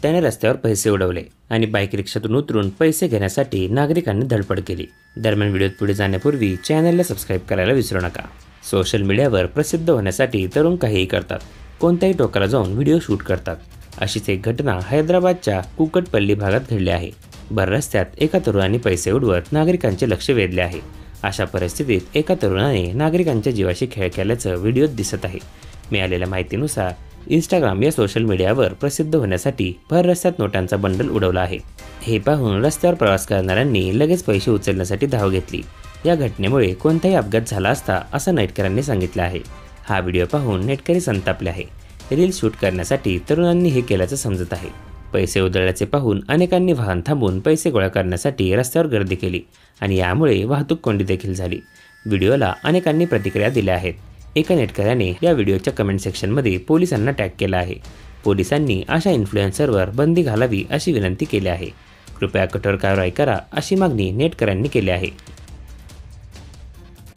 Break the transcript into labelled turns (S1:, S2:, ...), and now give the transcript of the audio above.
S1: त्याने रस्त्यावर पैसे उडवले आणि बाईक रिक्षातून उतरून पैसे घेण्यासाठी नागरिकांनी धडपड केली। दरम्यान व्हिडिओत पुढे जाण्यापूर्वी चॅनलला सबस्क्राइब करायला विसरू नका। सोशल मीडियावर प्रसिद्ध होण्यासाठी तरुण काहीही करतात, कोणत्याही टोकाला जाऊन व्हिडिओ शूट करतात। अशीच एक घटना हैदराबादच्या कुकटपल्ली भागात घडली आहे। भर रस्त्यात एका तरुणाने पैसे उडवत नागरिकांचे लक्ष वेधले आहे। अशा परिस्थितीत एका तरुणाने नागरिकांच्या जीवाशी खेळ केल्याचं व्हिडिओत दिसत आहे। मिळालेल्या माहितीनुसार इंस्टाग्राम या सोशल मीडियावर प्रसिद्ध होण्यासाठी भर रस्त्यात नोटांचा बंडल उडवला आहे। हे पाहून रस्त्यावर प्रवास करणाऱ्यांनी लगेच पैसे उचलण्यासाठी धाव घेतली। या घटनेमुळे कोणताही अपघात झाला असता असं नेटकऱ्यांनी सांगितलं आहे। हा व्हिडिओ पाहून नेटकरी संतापले आहे। रील शूट करण्यासाठी तरुणांनी हे केल्याचं समजत आहे। पैसे उधळल्याचे पाहून अनेकांनी वाहन थांबवून पैसे गोळा करण्यासाठी रस्त्यावर गर्दी केली आणि यामुळे वाहतूक कोंडी देखील झाली। व्हिडिओला अनेकांनी प्रतिक्रिया दिल्या आहेत। एका नेटकऱ्याने या व्हिडिओच्या कमेंट सेक्शनमध्ये पोलिसांना टॅग केला आहे। पोलिसांनी अशा इन्फ्लुएन्सरवर बंदी घालावी अशी विनंती केली आहे। कृपया कठोर कारवाई करा अशी मागणी नेटकऱ्यांनी केली आहे।